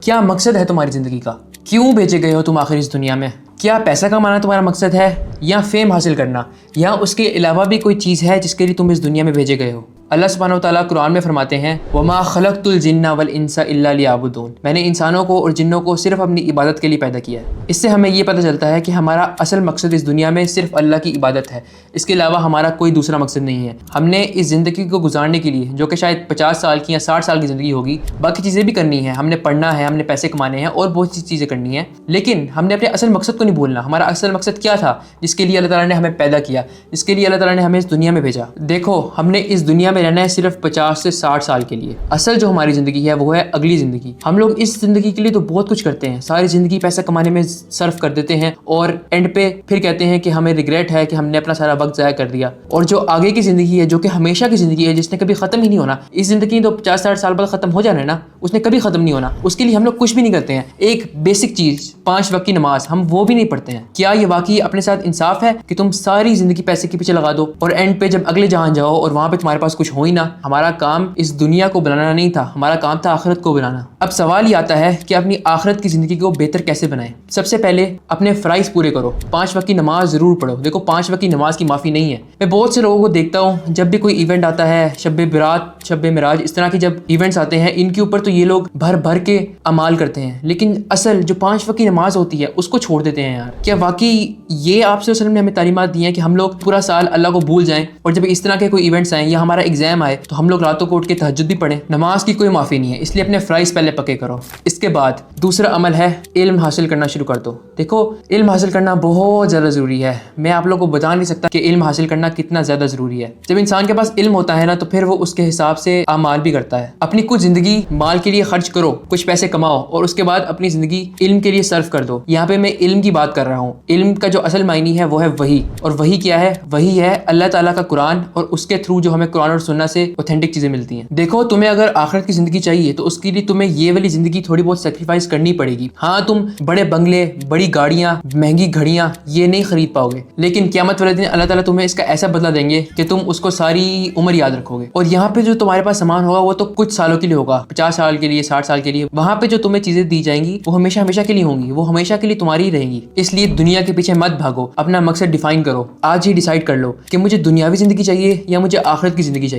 क्या मकसद है तुम्हारी ज़िंदगी का? क्यों भेजे गए हो तुम आखिर इस दुनिया में? क्या पैसा कमाना तुम्हारा मकसद है, या फेम हासिल करना, या उसके अलावा भी कोई चीज़ है जिसके लिए तुम इस दुनिया में भेजे गए हो? अल्लाह सुब्हानहू व तआला कुरान में फरमाते हैं, वमा खलक़तुल जिन्ना वल इंसा इल्ला लियाबुदून, मैंने इंसानों को और जिन्नों को सिर्फ अपनी इबादत के लिए पैदा किया है। इससे हमें ये पता चलता है कि हमारा असल मकसद इस दुनिया में सिर्फ अल्लाह की इबादत है, इसके अलावा हमारा कोई दूसरा मकसद नहीं है। हमने इस ज़िंदगी को गुजारने के लिए, जो कि शायद 50 साल की या 60 साल की ज़िंदगी होगी, बाकी चीज़ें भी करनी है, हमने पढ़ना है, हमने पैसे कमाने हैं और बहुत सी चीज़ें करनी हैं, लेकिन हमने अपने असल मकसद को नहीं भूलना। हमारा असल मकसद क्या था जिसके लिए अल्लाह ताला ने हमें पैदा किया, जिसके लिए अल्लाह ताला ने हमें इस दुनिया में भेजा? देखो, हमने इस दुनिया में रहना है सिर्फ 50 से 60 साल के लिए। असल जो हमारी ज़िंदगी है वो है अगली ज़िंदगी। हम लोग इस ज़िंदगी के लिए तो बहुत कुछ करते हैं, सारी ज़िंदगी पैसा कमाने में सर्फ कर देते हैं और एंड पे फिर कहते हैं कि हमें रिग्रेट है कि हमने अपना सारा वक्त ज़ाया कर दिया। और जो आगे की ज़िंदगी है, जो कि हमेशा की ज़िंदगी है, जिसने कभी ख़त्म ही नहीं होना, इस ज़िंदगी तो 50-60 साल बाद ख़त्म हो जाना है ना, उसने कभी ख़त्म नहीं होना, उसके लिए हम लोग कुछ भी नहीं करते हैं। एक बेसिक चीज़, 5 वक्त की नमाज, हम वो भी नहीं पढ़ते हैं। क्या ये वाकई अपने साथ इंसाफ है कि तुम सारी ज़िंदगी पैसे के पीछे लगा दो और एंड पे जब अगले जहां जाओ और वहाँ पे तुम्हारे पास कुछ हो ही ना? हमारा काम इस दुनिया को बनाना नहीं था, हमारा काम था आखिरत को बनाना। अब सवाल ये आता है कि अपनी आखिरत की ज़िंदगी को बेहतर कैसे बनाएं? सबसे पहले अपने फ़राइज़ पूरे करो, 5 वक्त की नमाज ज़रूर पढ़ो। देखो, 5 वक्त की नमाज की माफ़ी नहीं है। मैं बहुत से लोगों को देखता हूँ, जब भी कोई इवेंट आता है, शब बरात, शब मिराज, इस तरह के जब इवेंट्स आते हैं, इनके ऊपर तो ये लोग भर भर के अमाल करते हैं, लेकिन असल जो 5 वक्त की नमाज होती है उसको छोड़ देते हैं। यार, क्या वाकई ये आपसे वसल्लम ने हमें तालीमात दी है कि हम लोग पूरा साल अल्लाह को भूल जाएं और जब इस तरह के कोई इवेंट्स आए या हमारा एग्जाम आए तो हम लोग रातों को उठ के तहज्जुद भी पढ़ें? नमाज की कोई माफ़ी नहीं है, इसलिए अपने फ़राइज़ पहले पक्के करो। इसके बाद दूसरा अमल है इल्म हासिल करना शुरू कर दो। देखो, इल्म हासिल करना बहुत ज़्यादा ज़रूरी है। मैं आप लोगों को बता नहीं सकता कि इल्म हासिल करना कितना ज़्यादा ज़रूरी है। जब इंसान के पास इल्म होता है ना, तो फिर वो उसके हिसाब से अमाल भी करता है। अपनी कुछ ज़िंदगी माल के लिए खर्च करो, कुछ पैसे कमाओ और उसके बाद अपनी ज़िंदगी इल्म के लिए सर्फ कर दो। यहाँ पे मैं इल्म की बात कर रहा हूँ। इल्म का जो असल मायनी है वो है वही, और वही क्या है? वही है अल्लाह ताला का कुरान, और उसके थ्रू जो हमें कुरान और सुन्नत से ऑथेंटिक चीज़ें मिलती हैं। देखो, तुम्हें अगर आखिरत की ज़िंदगी चाहिए तो उसके लिए तुम्हें ये वाली ज़िंदगी थोड़ी बहुत सेक्रीफाइस करनी पड़ेगी। हाँ, तुम बड़े बंगले, बड़ी गाड़ियाँ, महंगी घड़ियाँ ये नहीं खरीद पाओगे, लेकिन क़यामत वाले दिन अल्लाह ताला तुम्हें इसका ऐसा बदला देंगे कि तुम उसको सारी उम्र याद रखोगे। और यहाँ पे जो तुम्हारे पास सामान होगा वो तो कुछ सालों के लिए होगा, 50 साल के लिए, 60 साल के लिए। वहाँ पे जो तुम्हें चीज़ें दी जाएंगी वो हमेशा हमेशा के लिए होंगी, वो हमेशा के लिए तुम्हारी ही रहेंगी। इसलिए दुनिया के पीछे मत भागो, अपना मकसद डिफाइन करो। आज ही डिसाइड कर लो कि मुझे दुनियावी ज़िंदगी चाहिए या मुझे आखिरत की ज़िंदगी चाहिए।